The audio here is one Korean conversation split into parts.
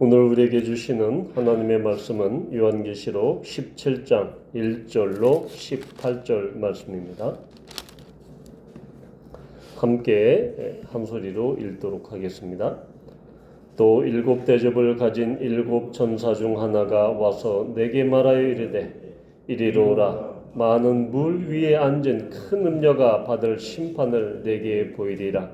오늘 우리에게 주시는 하나님의 말씀은 요한계시록 17장 1절로 18절 말씀입니다. 함께 한 소리로 읽도록 하겠습니다. 또 일곱 대접을 가진 일곱 천사 중 하나가 와서 내게 말하여 이르되 이리로 오라. 많은 물 위에 앉은 큰 음녀가 받을 심판을 내게 보이리라.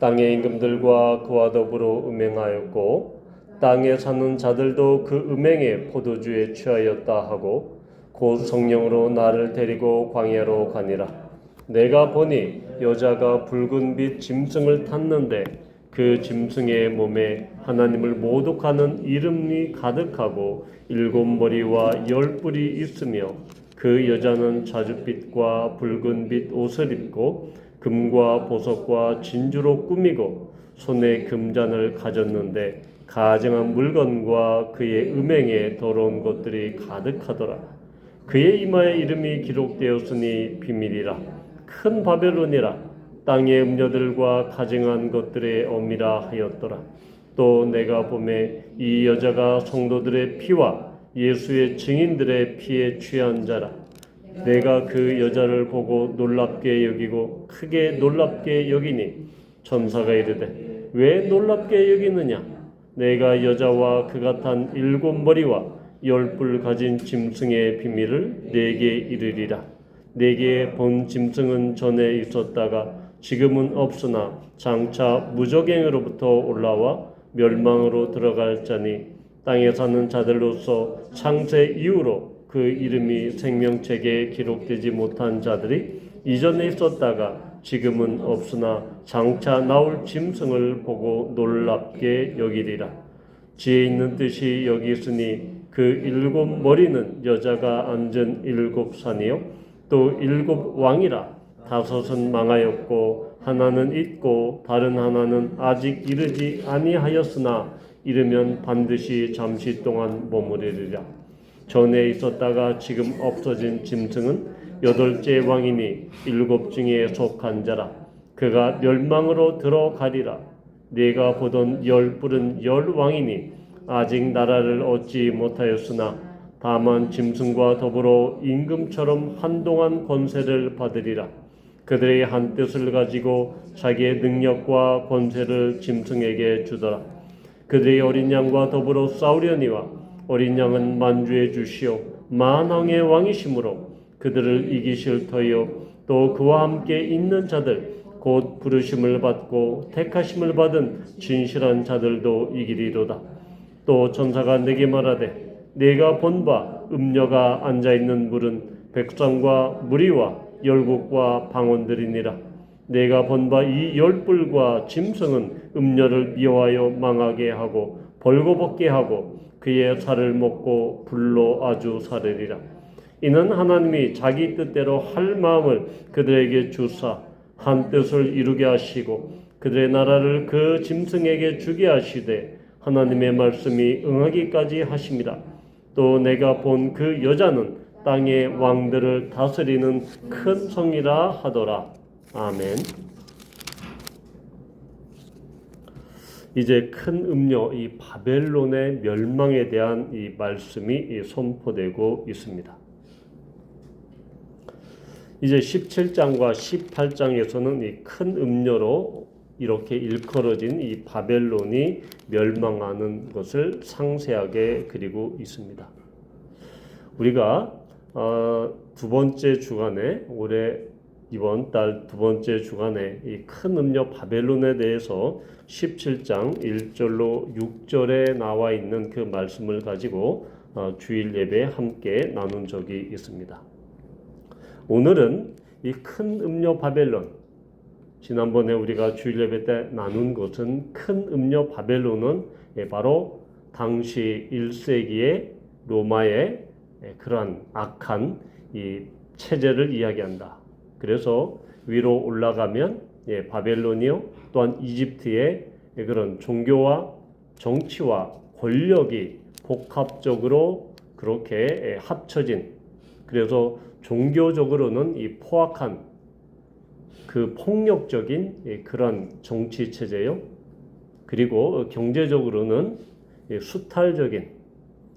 땅의 임금들과 그와 더불어 음행하였고 땅에 사는 자들도 그 음행의 포도주에 취하였다 하고 곧 성령으로 나를 데리고 광야로 가니라. 내가 보니 여자가 붉은 빛 짐승을 탔는데 그 짐승의 몸에 하나님을 모독하는 이름이 가득하고 일곱 머리와 열 뿔이 있으며 그 여자는 자줏빛과 붉은 빛 옷을 입고 금과 보석과 진주로 꾸미고 손에 금잔을 가졌는데 가증한 물건과 그의 음행에 더러운 것들이 가득하더라. 그의 이마에 이름이 기록되었으니 비밀이라. 큰 바벨론이라. 땅의 음녀들과 가증한 것들의 어미라 하였더라. 또 내가 보매 이 여자가 성도들의 피와 예수의 증인들의 피에 취한 자라. 내가 그 여자를 보고 놀랍게 여기고 크게 놀랍게 여기니 천사가 이르되 왜 놀랍게 여기느냐? 내가 여자와 그가 탄 일곱 머리와 열 뿔 가진 짐승의 비밀을 네게 이르리라. 네게 본 짐승은 전에 있었다가 지금은 없으나 장차 무저갱으로부터 올라와 멸망으로 들어갈 자니 땅에 사는 자들로서 창세 이후로 그 이름이 생명책에 기록되지 못한 자들이 이전에 있었다가 지금은 없으나 장차 나올 짐승을 보고 놀랍게 여기리라. 지혜 있는 뜻이 여기 있으니 그 일곱 머리는 여자가 앉은 일곱 산이요 또 일곱 왕이라. 다섯은 망하였고 하나는 있고 다른 하나는 아직 이르지 아니하였으나 이르면 반드시 잠시 동안 머무르리라. 전에 있었다가 지금 없어진 짐승은 여덟째 왕이니 일곱 중에 속한 자라. 그가 멸망으로 들어가리라. 네가 보던 열 뿔은 열 왕이니 아직 나라를 얻지 못하였으나 다만 짐승과 더불어 임금처럼 한동안 권세를 받으리라. 그들의 한 뜻을 가지고 자기의 능력과 권세를 짐승에게 주더라. 그들의 어린 양과 더불어 싸우려니와 어린 양은 만주의 주시오 만왕의 왕이시므로 그들을 이기실 터이요 또 그와 함께 있는 자들 곧 부르심을 받고 택하심을 받은 진실한 자들도 이기리로다. 또 천사가 내게 말하되 내가 본 바 음녀가 앉아있는 물은 백성과 무리와 열국과 방언들이니라. 내가 본 바 이 열뿔과 짐승은 음녀를 미워하여 망하게 하고 벌거벗게 하고 그의 살을 먹고 불로 아주 사르리라. 이는 하나님이 자기 뜻대로 할 마음을 그들에게 주사 한 뜻을 이루게 하시고 그들의 나라를 그 짐승에게 주게 하시되 하나님의 말씀이 응하기까지 하심이라. 또 내가 본 그 여자는 땅의 왕들을 다스리는 큰 성이라 하더라. 아멘. 이제 큰 음료 이 바벨론의 멸망에 대한 이 말씀이 선포되고 있습니다. 이제 17장과 18장에서는 이 큰 음료로 이렇게 일컬어진 이 바벨론이 멸망하는 것을 상세하게 그리고 있습니다. 우리가 두 번째 주간에 이번 달 두 번째 주간에 이 큰 음료 바벨론에 대해서 17장 1절로 6절에 나와 있는 그 말씀을 가지고 주일 예배에 함께 나눈 적이 있습니다. 오늘은 이 큰 음료 바벨론, 지난번에 우리가 주일 예배 때 나눈 것은 큰 음료 바벨론은 바로 당시 1세기의 로마의 그러한 악한 이 체제를 이야기한다. 그래서 위로 올라가면 바벨론이요 또한 이집트의 그런 종교와 정치와 권력이 복합적으로 그렇게 합쳐진, 그래서 종교적으로는 이 포악한 그 폭력적인 그런 정치 체제요. 그리고 경제적으로는 수탈적인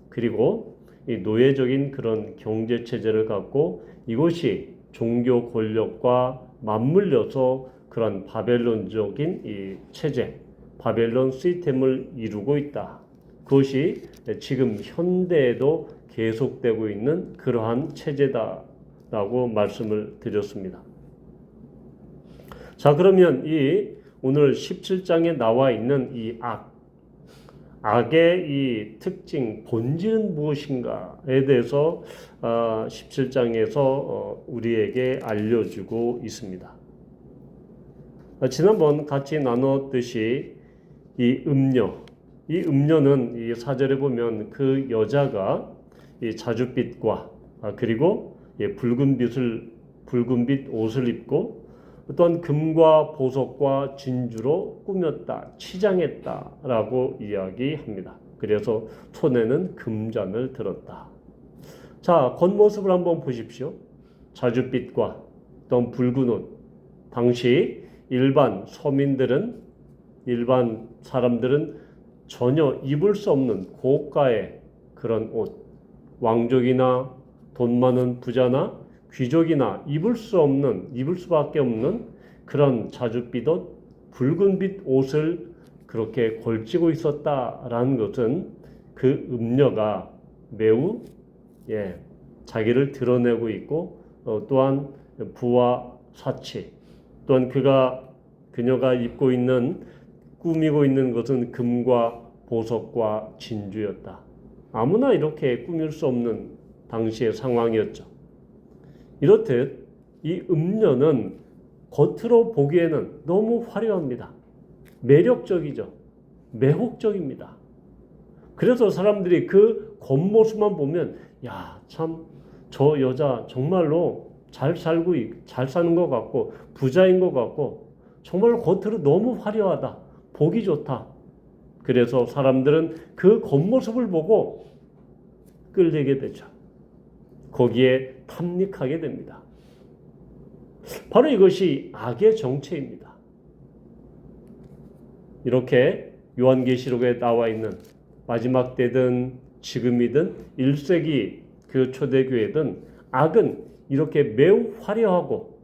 그리고 이 노예적인 그런 경제 체제를 갖고 이것이 종교 권력과 맞물려서 그런 바벨론적인 이 체제, 바벨론 시스템을 이루고 있다. 그것이 지금 현대에도 계속되고 있는 그러한 체제다라고 말씀을 드렸습니다. 자, 그러면 이 오늘 17장에 나와 있는 이 악의 이 특징, 본질은 무엇인가에 대해서 17장에서 우리에게 알려주고 있습니다. 지난번 같이 나눴듯이 이 음료는 이 4절에 보면 그 여자가 이 자줏빛과 그리고 붉은빛 옷을 입고 어떤 금과 보석과 진주로 꾸몄다, 치장했다라고 이야기합니다. 그래서 손에는 금잔을 들었다. 자, 겉모습을 한번 보십시오. 자줏빛과 어떤 붉은 옷. 당시 일반 사람들은 전혀 입을 수 없는 고가의 그런 옷. 왕족이나 돈 많은 부자나 귀족이나 입을 수밖에 없는 그런 자줏빛 옷, 붉은빛 옷을 그렇게 걸치고 있었다라는 것은 그 음녀가 매우 자기를 드러내고 있고 또한 부와 사치, 또한 그녀가 꾸미고 있는 것은 금과 보석과 진주였다. 아무나 이렇게 꾸밀 수 없는 당시의 상황이었죠. 이렇듯 이 음녀는 겉으로 보기에는 너무 화려합니다. 매력적이죠. 매혹적입니다. 그래서 사람들이 그 겉모습만 보면 참 저 여자 정말로 잘 사는 것 같고 부자인 것 같고 정말 겉으로 너무 화려하다. 보기 좋다. 그래서 사람들은 그 겉모습을 보고 끌리게 되죠. 거기에 탐닉하게 됩니다. 바로 이것이 악의 정체입니다. 이렇게 요한계시록에 나와 있는 마지막 때든 지금이든 1세기 그 초대교회든 악은 이렇게 매우 화려하고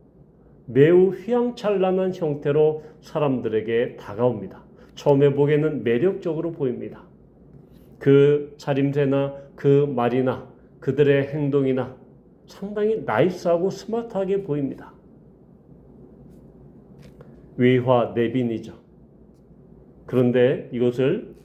매우 휘황찬란한 형태로 사람들에게 다가옵니다. 처음에 보기에는 매력적으로 보입니다. 그 차림새나 그 말이나 그들의 행동이나 상당히 나이스하고 스마트하게 보입니다. 외화 내빈이죠. 그런데 이것을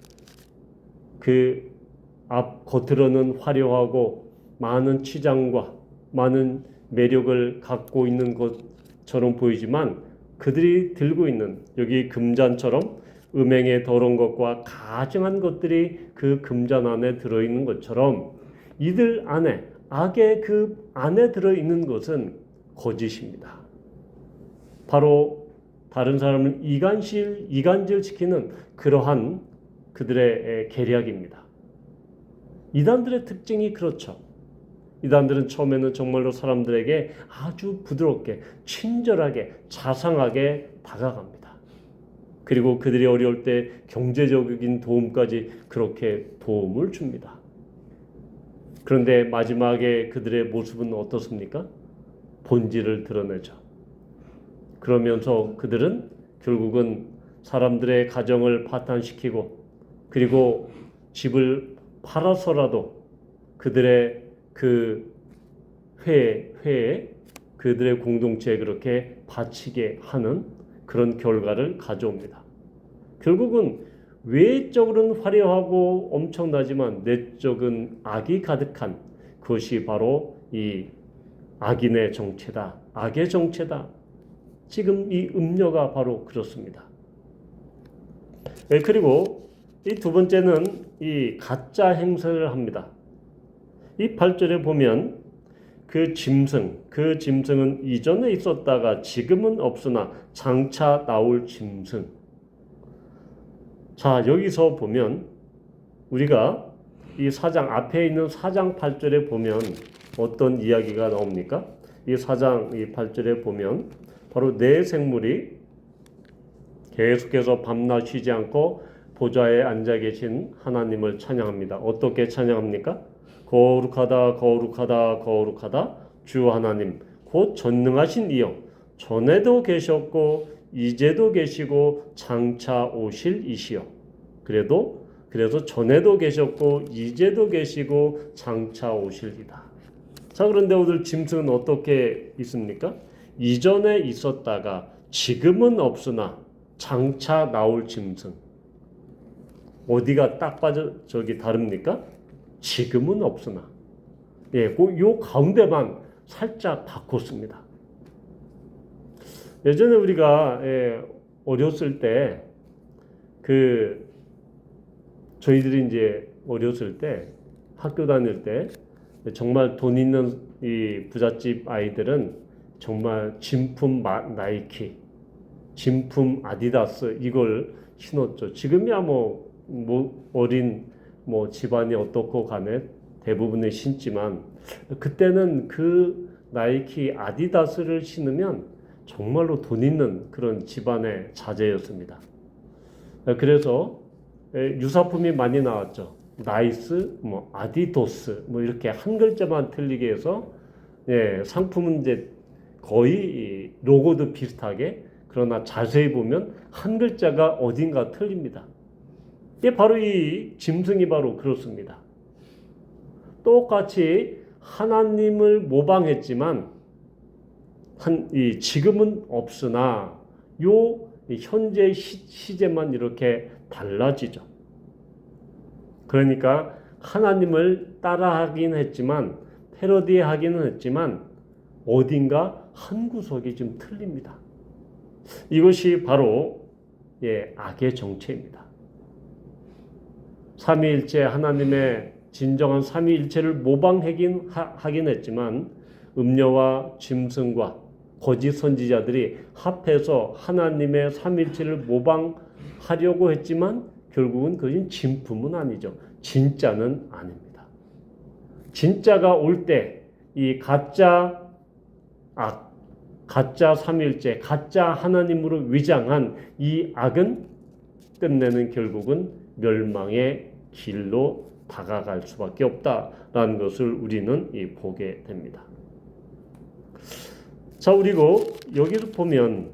겉으로는 화려하고 많은 치장과 많은 매력을 갖고 있는 것처럼 보이지만 그들이 들고 있는 여기 금잔처럼 음행의 더러운 것과 가증한 것들이 그 금잔 안에 들어있는 것처럼 이들 안에 악의 그 안에 들어있는 것은 거짓입니다. 바로 다른 사람을 이간질시키는 그러한 그들의 계략입니다. 이단들의 특징이 그렇죠. 이단들은 처음에는 정말로 사람들에게 아주 부드럽게 친절하게 자상하게 다가갑니다. 그리고 그들이 어려울 때 경제적인 도움까지 그렇게 도움을 줍니다. 그런데 마지막에 그들의 모습은 어떻습니까? 본질을 드러내죠. 그러면서 그들은 결국은 사람들의 가정을 파탄시키고 그리고 집을 팔아서라도 그들의 그 회에 그들의 공동체에 그렇게 바치게 하는 그런 결과를 가져옵니다. 결국은 외적으로는 화려하고 엄청나지만 내적은 악이 가득한 그것이 바로 이 악인의 정체다. 악의 정체다. 지금 이 음녀가 바로 그렇습니다. 그리고 이 두 번째는 이 가짜 행세를 합니다. 이 8절에 보면 그 짐승은 이전에 있었다가 지금은 없으나 장차 나올 짐승. 자, 여기서 보면 우리가 이 4장 앞에 있는 4장 8절에 보면 어떤 이야기가 나옵니까? 이 4장 이 8절에 보면 바로 네 생물이 계속해서 밤낮 쉬지 않고 보좌에 앉아 계신 하나님을 찬양합니다. 어떻게 찬양합니까? 거룩하다 거룩하다 거룩하다 주 하나님 곧 전능하신 이여 전에도 계셨고 이제도 계시고 장차 오실 이시여. 그래서 전에도 계셨고 이제도 계시고 장차 오실이다. 자, 그런데 오늘 짐승은 어떻게 있습니까? 이전에 있었다가 지금은 없으나 장차 나올 짐승. 어디가 딱 빠져 저기 다릅니까? 지금은 없으나. 예, 요 가운데만 살짝 바꿨습니다. 예전에 우리가 어렸을 때 저희들이 이제 어렸을 때 학교 다닐 때 정말 돈 있는 이 부잣집 아이들은 정말 진품 나이키, 진품 아디다스 이걸 신었죠. 지금이야 뭐 어린 집안이 어떻고 간에 대부분은 신지만 그때는 그 나이키 아디다스를 신으면 정말로 돈 있는 그런 집안의 자제였습니다. 그래서 유사품이 많이 나왔죠. 나이스, 아디도스, 이렇게 한 글자만 틀리게 해서 상품은 이제 거의 로고도 비슷하게 그러나 자세히 보면 한 글자가 어딘가 틀립니다. 바로 이 짐승이 바로 그렇습니다. 똑같이 하나님을 모방했지만 지금은 없으나 요 현재 시제만 이렇게 달라지죠. 그러니까 하나님을 따라하긴 했지만 패러디하기는 했지만 어딘가 한 구석이 좀 틀립니다. 이것이 바로 악의 정체입니다. 삼위일체 하나님의 진정한 삼위일체를 모방하긴 했지만 음녀와 짐승과 거짓 선지자들이 합해서 하나님의 삼위일체를 모방하려고 했지만 결국은 그것은 진품은 아니죠. 진짜는 아닙니다. 진짜가 올 때 이 가짜 악, 가짜 삼위일체, 가짜 하나님으로 위장한 이 악은 끝내는 결국은 멸망의 길로 다가갈 수밖에 없다라는 것을 우리는 보게 됩니다. 자, 그리고 여기서 보면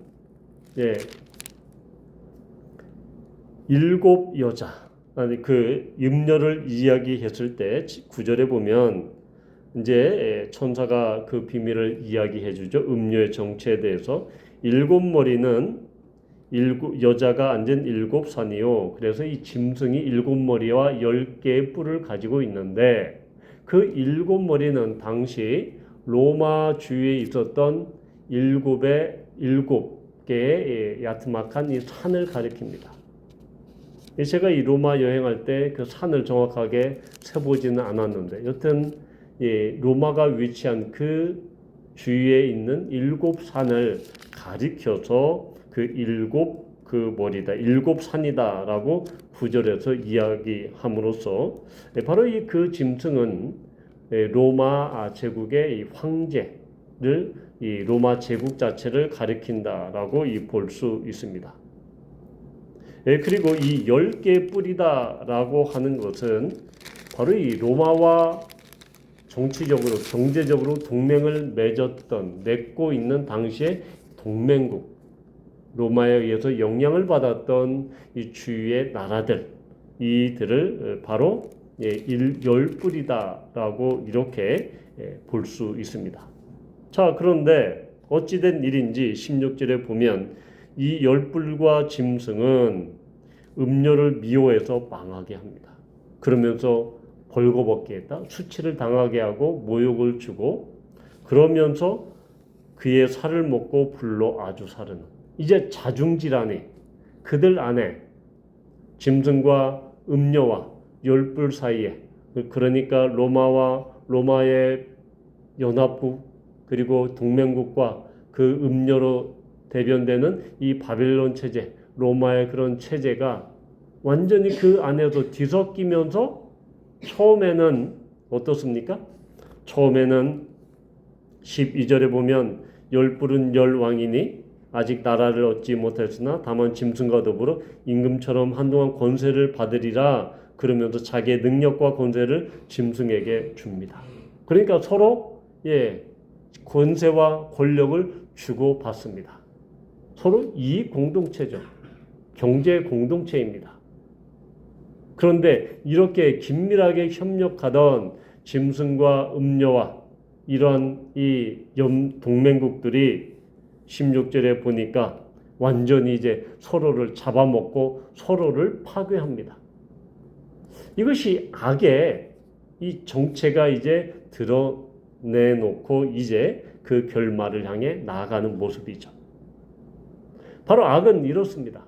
일곱 여자, 아니 그 음녀를 이야기했을 때 9절에 보면 이제 천사가 그 비밀을 이야기해 주죠. 음녀의 정체에 대해서 일곱 머리는 여자가 앉은 일곱 산이요. 그래서 이 짐승이 일곱 머리와 10개의 뿔을 가지고 있는데 그 일곱 머리는 당시 로마 주위에 있었던 일곱 개의 야트막한 이 산을 가리킵니다. 제가 이 로마 여행할 때 그 산을 정확하게 세보지는 않았는데 여튼 로마가 위치한 그 주위에 있는 일곱 산을 가리켜서 그 일곱 머리다, 일곱 산이다라고 구절에서 이야기함으로써 바로 그 짐승은 로마 제국의 이 황제를 이 로마 제국 자체를 가리킨다라고 볼 수 있습니다. 그리고 이 10개의 뿔이다라고 하는 것은 바로 이 로마와 정치적으로 경제적으로 동맹을 맺고 있는 당시의 동맹국, 로마에 의해서 영향을 받았던 이 주위의 나라들, 이들을 바로 10뿔이다라고 이렇게 볼 수 있습니다. 자, 그런데 어찌된 일인지 16절에 보면 이 10뿔과 짐승은 음녀를 미워해서 망하게 합니다. 그러면서 벌거벗게 했다. 수치를 당하게 하고 모욕을 주고 그러면서 그의 살을 먹고 불로 아주 사르는 이제 자중질환이 그들 안에 짐승과 음녀와 10뿔 사이에 그러니까 로마의 연합국 그리고 동맹국과 그 음녀로 대변되는 이 바벨론 체제 로마의 그런 체제가 완전히 그 안에서 뒤섞이면서 처음에는 어떻습니까? 처음에는 12절에 보면 10뿔은 10왕이니 아직 나라를 얻지 못했으나 다만 짐승과 더불어 임금처럼 한동안 권세를 받으리라 그러면서 자기의 능력과 권세를 짐승에게 줍니다. 그러니까 서로 권세와 권력을 주고받습니다. 서로 이익 공동체죠. 경제 공동체입니다. 그런데 이렇게 긴밀하게 협력하던 짐승과 음녀와 이러한 이 동맹국들이 16절에 보니까 완전히 이제 서로를 잡아먹고 서로를 파괴합니다. 이것이 악의 이 정체가 이제 드러내놓고 이제 그 결말을 향해 나아가는 모습이죠. 바로 악은 이렇습니다.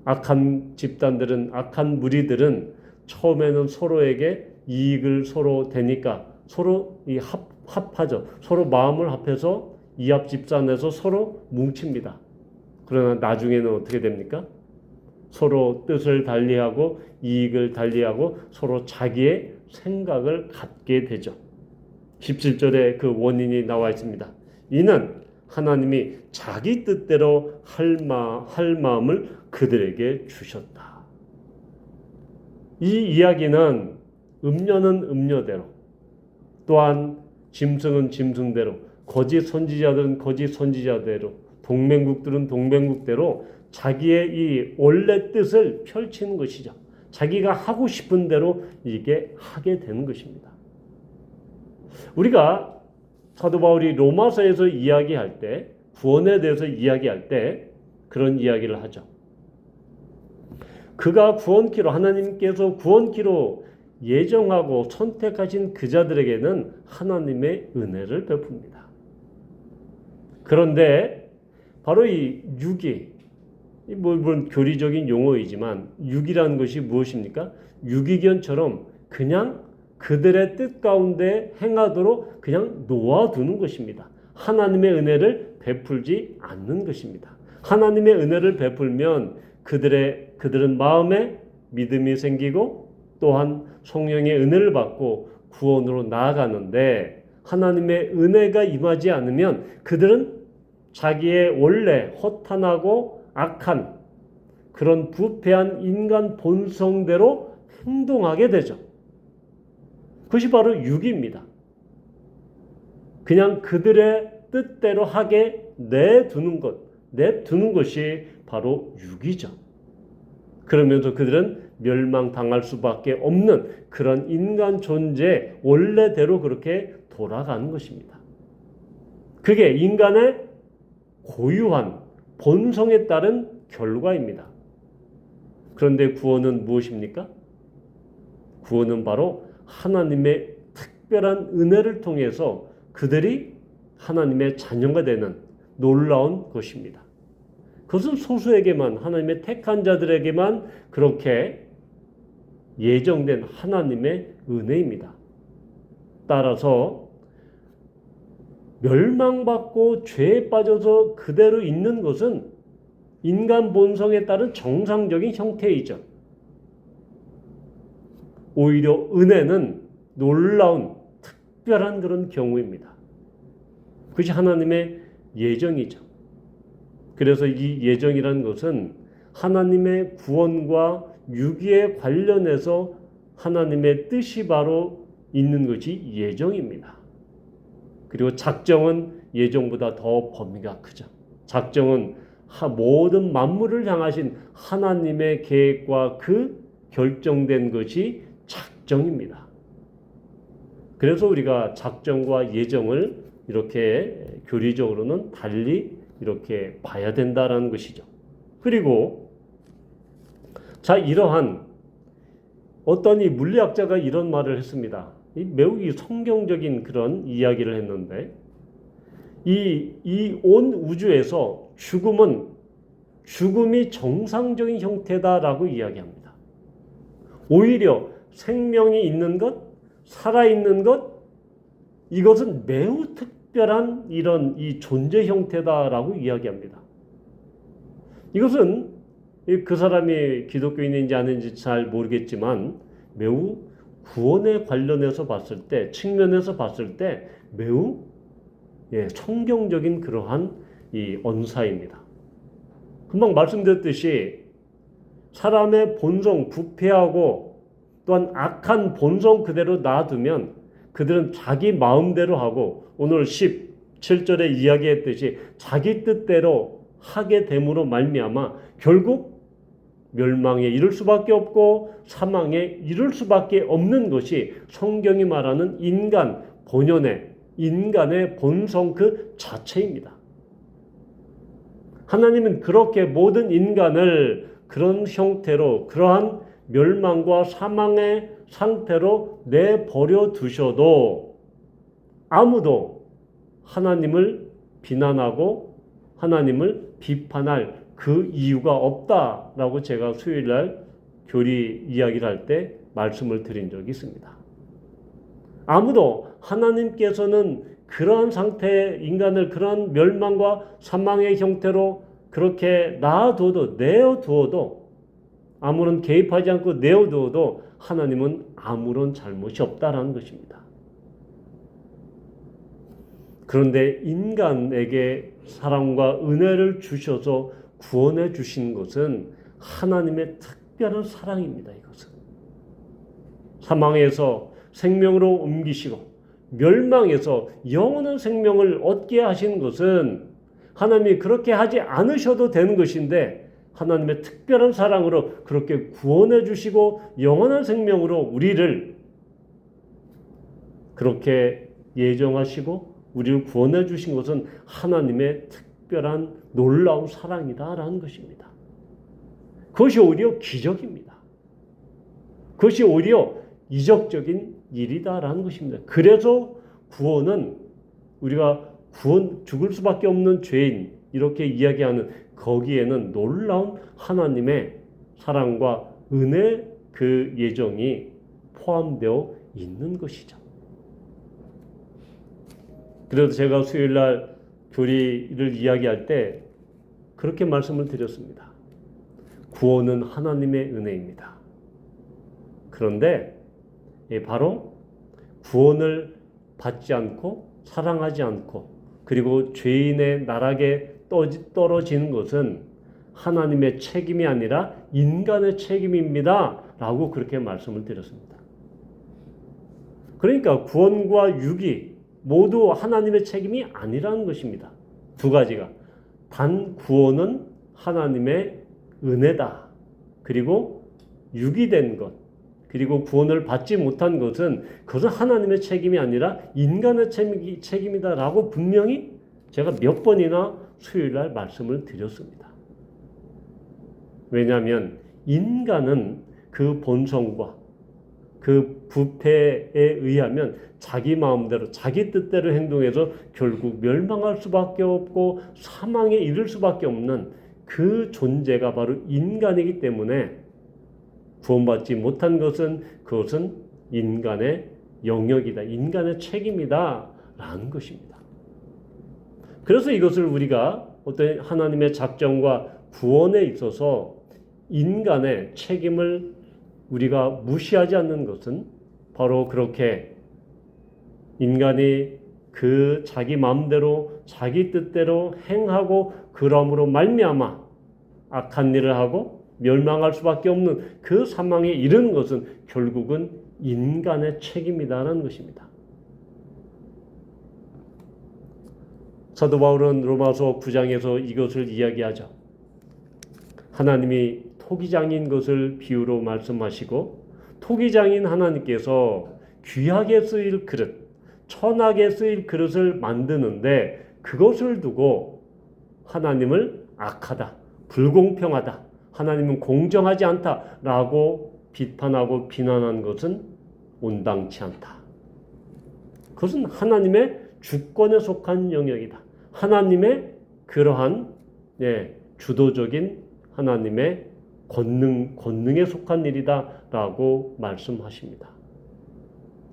악한 집단들은, 악한 무리들은 처음에는 서로에게 이익을 서로 대니까 서로 합하죠. 서로 마음을 합해서 이합집산해서 서로 뭉칩니다. 그러나 나중에는 어떻게 됩니까? 서로 뜻을 달리하고 이익을 달리하고 서로 자기의 생각을 갖게 되죠. 17절에 그 원인이 나와 있습니다. 이는 하나님이 자기 뜻대로 할 마음을 그들에게 주셨다. 이 이야기는 음녀는 음녀대로, 또한 짐승은 짐승대로, 거짓 선지자들은 거짓 선지자대로, 동맹국들은 동맹국대로 자기의 이 원래 뜻을 펼치는 것이죠. 자기가 하고 싶은 대로 이게 하게 되는 것입니다. 우리가 사도 바울이 로마서에서 이야기할 때, 구원에 대해서 이야기할 때 그런 이야기를 하죠. 그가 구원키로, 하나님께서 구원키로 예정하고 선택하신 그 자들에게는 하나님의 은혜를 베풉니다. 그런데 바로 이 육이, 물론 교리적인 용어이지만 육이라는 것이 무엇입니까? 유기견처럼 그냥 그들의 뜻 가운데 행하도록 그냥 놓아두는 것입니다. 하나님의 은혜를 베풀지 않는 것입니다. 하나님의 은혜를 베풀면 그들은 마음에 믿음이 생기고 또한 성령의 은혜를 받고 구원으로 나아가는데, 하나님의 은혜가 임하지 않으면 그들은 자기의 원래 허탄하고 악한 그런 부패한 인간 본성대로 행동하게 되죠. 그것이 바로 육입니다. 그냥 그들의 뜻대로 하게 내두는 것이 바로 육이죠. 그러면서 그들은 멸망당할 수밖에 없는 그런 인간 존재 원래대로 그렇게 돌아가는 것입니다. 그게 인간의 고유한 본성에 따른 결과입니다. 그런데 구원은 무엇입니까? 구원은 바로 하나님의 특별한 은혜를 통해서 그들이 하나님의 자녀가 되는 놀라운 것입니다. 그것은 소수에게만, 하나님의 택한 자들에게만 그렇게 예정된 하나님의 은혜입니다. 따라서 멸망받고 죄에 빠져서 그대로 있는 것은 인간 본성에 따른 정상적인 형태이죠. 오히려 은혜는 놀라운 특별한 그런 경우입니다. 그것이 하나님의 예정이죠. 그래서 이 예정이라는 것은 하나님의 구원과 유기에 관련해서 하나님의 뜻이 바로 있는 것이 예정입니다. 그리고 작정은 예정보다 더 범위가 크죠. 작정은 모든 만물을 향하신 하나님의 계획과 그 결정된 것이 작정입니다. 그래서 우리가 작정과 예정을 이렇게 교리적으로는 달리 이렇게 봐야 된다라는 것이죠. 그리고 이러한 어떤 이 물리학자가 이런 말을 했습니다. 매우 성경적인 그런 이야기를 했는데, 이 온 우주에서 죽음이 정상적인 형태다라고 이야기합니다. 오히려 생명이 있는 것, 살아있는 것, 이것은 매우 특별한 이런 이 존재 형태다라고 이야기합니다. 이것은 그 사람이 기독교인인지 아닌지 잘 모르겠지만 매우 구원에 관련해서 봤을 때, 측면에서 봤을 때 매우 성경적인 그러한 이 언사입니다. 금방 말씀드렸듯이 사람의 본성, 부패하고 또한 악한 본성 그대로 놔두면 그들은 자기 마음대로 하고 오늘 17절에 이야기했듯이 자기 뜻대로 하게 됨으로 말미암아 결국 멸망에 이를 수밖에 없고 사망에 이를 수밖에 없는 것이 성경이 말하는 인간 본연의 인간의 본성 그 자체입니다. 하나님은 그렇게 모든 인간을 그런 형태로 그러한 멸망과 사망의 상태로 내버려 두셔도 아무도 하나님을 비난하고 하나님을 비판할 그 이유가 없다라고 제가 수요일날 교리 이야기를 할 때 말씀을 드린 적이 있습니다. 아무도 하나님께서는 그러한 상태의 인간을 그러한 멸망과 사망의 형태로 그렇게 내어두어도 아무런 개입하지 않고 내어두어도 하나님은 아무런 잘못이 없다라는 것입니다. 그런데 인간에게 사랑과 은혜를 주셔서 구원해 주신 것은 하나님의 특별한 사랑입니다. 이것은 사망에서 생명으로 옮기시고 멸망에서 영원한 생명을 얻게 하신 것은 하나님이 그렇게 하지 않으셔도 되는 것인데 하나님의 특별한 사랑으로 그렇게 구원해 주시고 영원한 생명으로 우리를 그렇게 예정하시고 우리를 구원해 주신 것은 하나님의 특별한 놀라운 사랑이다라는 것입니다. 그것이 오히려 기적입니다. 그것이 오히려 이적적인 일이다라는 것입니다. 그래서 구원은 우리가 죽을 수밖에 없는 죄인 이렇게 이야기하는 거기에는 놀라운 하나님의 사랑과 은혜 그 예정이 포함되어 있는 것이죠. 그래도 제가 수요일날 교리를 이야기할 때 그렇게 말씀을 드렸습니다. 구원은 하나님의 은혜입니다. 그런데 바로 구원을 받지 않고 사랑하지 않고 그리고 죄인의 나락에 떨어지는 것은 하나님의 책임이 아니라 인간의 책임입니다. 라고 그렇게 말씀을 드렸습니다. 그러니까 구원과 유기 모두 하나님의 책임이 아니라는 것입니다. 두 가지가. 단 구원은 하나님의 은혜다. 그리고 유기된 것. 그리고 구원을 받지 못한 것은 그것은 하나님의 책임이 아니라 인간의 책임이다라고 분명히 제가 몇 번이나 수요일날 말씀을 드렸습니다. 왜냐하면 인간은 그 본성과 그 부패에 의하면 자기 마음대로 자기 뜻대로 행동해서 결국 멸망할 수밖에 없고 사망에 이를 수밖에 없는 그 존재가 바로 인간이기 때문에 구원받지 못한 것은 그것은 인간의 영역이다. 인간의 책임이다. 라는 것입니다. 그래서 이것을 우리가 어떤 하나님의 작정과 구원에 있어서 인간의 책임을 우리가 무시하지 않는 것은 바로 그렇게 인간이 그 자기 마음대로 자기 뜻대로 행하고 그러므로 말미암아 악한 일을 하고 멸망할 수밖에 없는 그 사망에 이르는 것은 결국은 인간의 책임이다라는 것입니다. 사도 바울은 로마서 9장에서 이것을 이야기하죠. 하나님이 토기장인 것을 비유로 말씀하시고 토기장인 하나님께서 귀하게 쓰일 그릇, 천하게 쓰일 그릇을 만드는데 그것을 두고 하나님을 악하다, 불공평하다, 하나님은 공정하지 않다라고 비판하고 비난한 것은 온당치 않다. 그것은 하나님의 주권에 속한 영역이다. 하나님의 그러한 주도적인 하나님의 권능에 속한 일이다라고 말씀하십니다.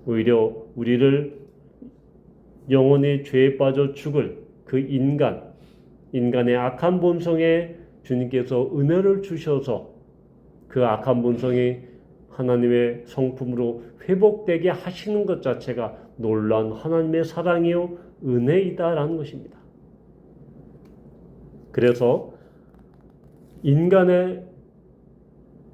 오히려 우리를 영원히 죄에 빠져 죽을 그 인간의 악한 본성에 주님께서 은혜를 주셔서 그 악한 본성이 하나님의 성품으로 회복되게 하시는 것 자체가 놀라운 하나님의 사랑이요 은혜이다라는 것입니다. 그래서 인간의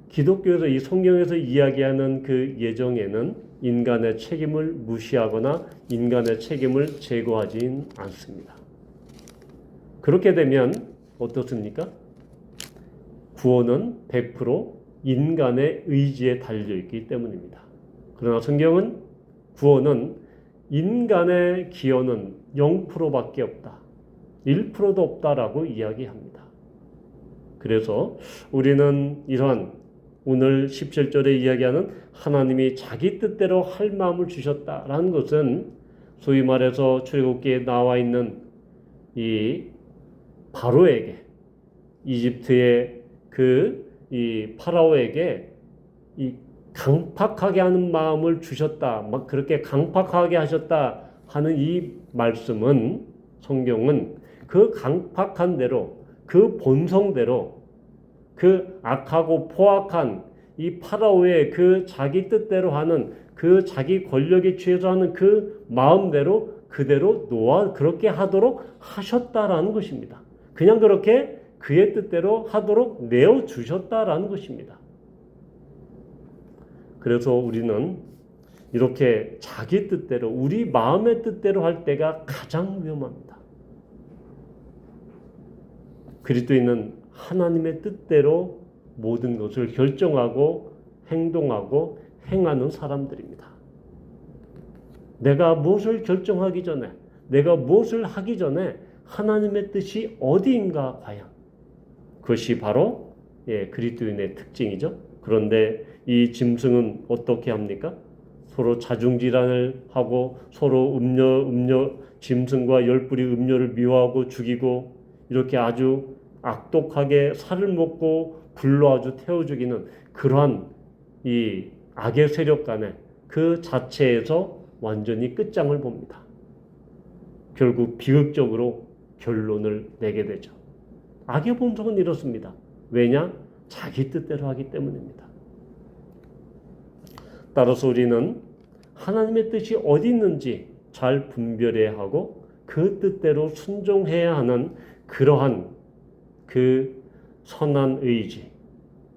기독교에서 이 성경에서 이야기하는 그 예정에는 인간의 책임을 무시하거나 인간의 책임을 제거하진 않습니다. 그렇게 되면 어떻습니까? 구원은 100% 인간의 의지에 달려있기 때문입니다. 그러나 성경은 구원은 인간의 기여는 0%밖에 없다. 1%도 없다라고 이야기합니다. 그래서 우리는 이러한 오늘 17절에 이야기하는 하나님이 자기 뜻대로 할 마음을 주셨다라는 것은 소위 말해서 출애굽기에 나와 있는 이 바로에게, 이집트의 이 파라오에게 이 강팍하게 하는 마음을 주셨다, 막 그렇게 강팍하게 하셨다 하는 이 말씀은, 성경은 그 강팍한 대로, 그 본성대로, 그 악하고 포악한 이 파라오의 그 자기 뜻대로 하는, 그 자기 권력에 취해서 하는 그 마음대로 그대로 그렇게 하도록 하셨다라는 것입니다. 그냥 그렇게 그의 뜻대로 하도록 내어주셨다라는 것입니다. 그래서 우리는 이렇게 자기 뜻대로, 우리 마음의 뜻대로 할 때가 가장 위험합니다. 그리스도인은 하나님의 뜻대로 모든 것을 결정하고 행동하고 행하는 사람들입니다. 내가 무엇을 결정하기 전에, 내가 무엇을 하기 전에 하나님의 뜻이 어디인가 과연. 그것이 바로 그리스도인의 특징이죠. 그런데 이 짐승은 어떻게 합니까? 서로 자중질환을 하고 서로 짐승과 열 뿌리 음료를 미워하고 죽이고 이렇게 아주 악독하게 살을 먹고 불로 아주 태워 죽이는 그러한 이 악의 세력 간에 그 자체에서 완전히 끝장을 봅니다. 결국 비극적으로 결론을 내게 되죠. 악의 본성은 이렇습니다. 왜냐? 자기 뜻대로 하기 때문입니다. 따라서 우리는 하나님의 뜻이 어디 있는지 잘 분별해야 하고 그 뜻대로 순종해야 하는 그러한 그 선한 의지,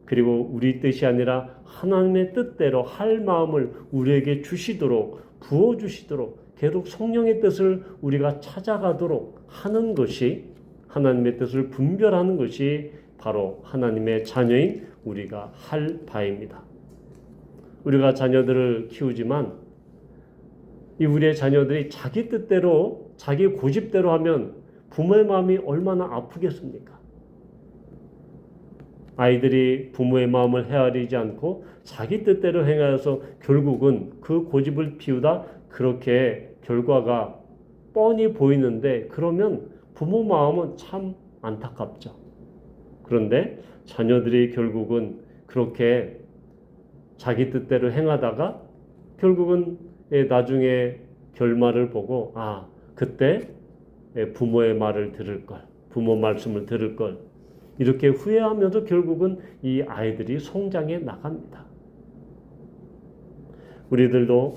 그리고 우리 뜻이 아니라 하나님의 뜻대로 할 마음을 우리에게 주시도록, 부어주시도록 계속 성령의 뜻을 우리가 찾아가도록 하는 것이, 하나님의 뜻을 분별하는 것이 바로 하나님의 자녀인 우리가 할 바입니다. 우리가 자녀들을 키우지만 이 우리의 자녀들이 자기 뜻대로, 자기 고집대로 하면 부모의 마음이 얼마나 아프겠습니까? 아이들이 부모의 마음을 헤아리지 않고 자기 뜻대로 행하여서 결국은 그 고집을 피우다 그렇게 결과가 뻔히 보이는데, 그러면 부모 마음은 참 안타깝죠. 그런데 자녀들이 결국은 그렇게 자기 뜻대로 행하다가 결국은 나중에 결말을 보고, 아, 그때 부모의 말을 들을 걸, 부모 말씀을 들을 걸, 이렇게 후회하면서 결국은 이 아이들이 성장해 나갑니다. 우리들도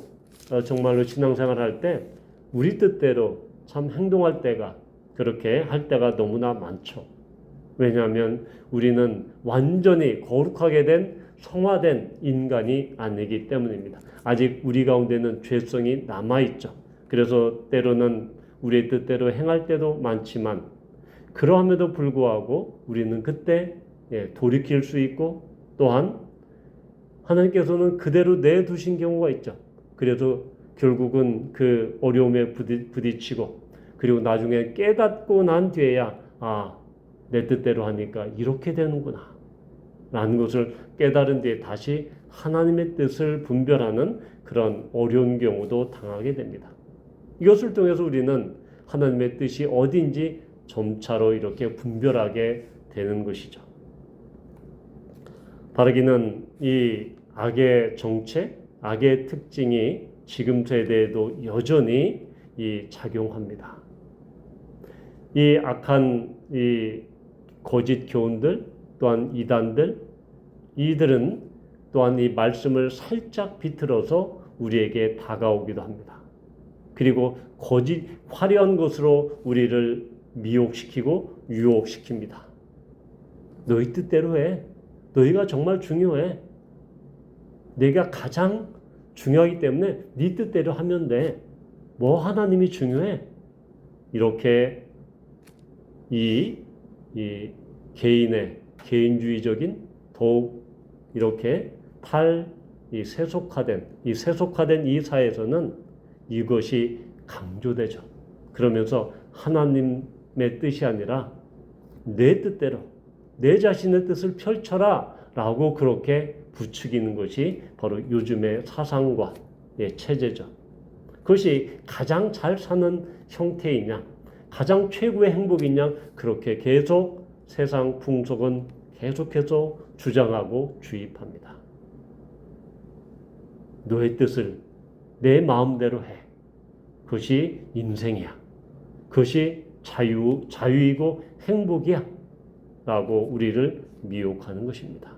정말로 신앙생활 할 때 우리 뜻대로 참 행동할 때가, 그렇게 할 때가 너무나 많죠. 왜냐하면 우리는 완전히 거룩하게 된 성화된 인간이 아니기 때문입니다. 아직 우리 가운데는 죄성이 남아있죠. 그래서 때로는 우리의 뜻대로 행할 때도 많지만, 그러함에도 불구하고 우리는 그때 돌이킬 수 있고, 또한 하나님께서는 그대로 내두신 경우가 있죠. 그래서 결국은 그 어려움에 부딪히고, 그리고 나중에 깨닫고 난 뒤에야, 아, 내 뜻대로 하니까 이렇게 되는구나 라는 것을 깨달은 뒤에 다시 하나님의 뜻을 분별하는 그런 어려운 경우도 당하게 됩니다. 이것을 통해서 우리는 하나님의 뜻이 어디인지 점차로 이렇게 분별하게 되는 것이죠. 바르기는 이 악의 정체, 악의 특징이 지금 세대에도 여전히 작용합니다. 이 악한 이 거짓 교훈들, 또한 이단들, 이들은 또한 이 말씀을 살짝 비틀어서 우리에게 다가오기도 합니다. 그리고 화려한 것으로 우리를 미혹시키고 유혹시킵니다. 너희 뜻대로 해. 너희가 정말 중요해. 내가 가장 중요하기 때문에 네 뜻대로 하면 돼. 뭐 하나님이 중요해? 이렇게 이 개인의 개인주의적인 더욱 이렇게 세속화된 이 사회에서는 이것이 강조되죠. 그러면서 하나님의 뜻이 아니라 내 뜻대로 내 자신의 뜻을 펼쳐라 라고 그렇게 부추기는 것이 바로 요즘의 사상과 체제죠. 그것이 가장 잘 사는 형태이냐, 가장 최고의 행복이냐, 그렇게 계속 세상 풍속은 계속해서 주장하고 주입합니다. 너의 뜻을 내 마음대로 해. 그것이 인생이야. 그것이 자유이고 행복이야. 라고 우리를 미혹하는 것입니다.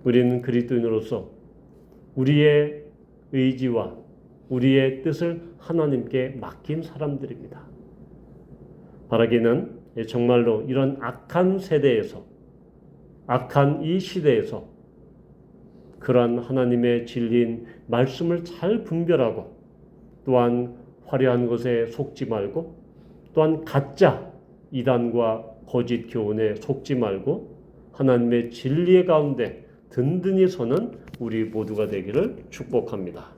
우리는 그리스도인으로서 우리의 의지와 우리의 뜻을 하나님께 맡긴 사람들입니다. 바라기는 정말로 이런 악한 세대에서, 악한 이 시대에서 그러한 하나님의 진리인 말씀을 잘 분별하고 또한 화려한 것에 속지 말고 또한 가짜 이단과 거짓 교훈에 속지 말고 하나님의 진리의 가운데 든든히 서는 우리 모두가 되기를 축복합니다.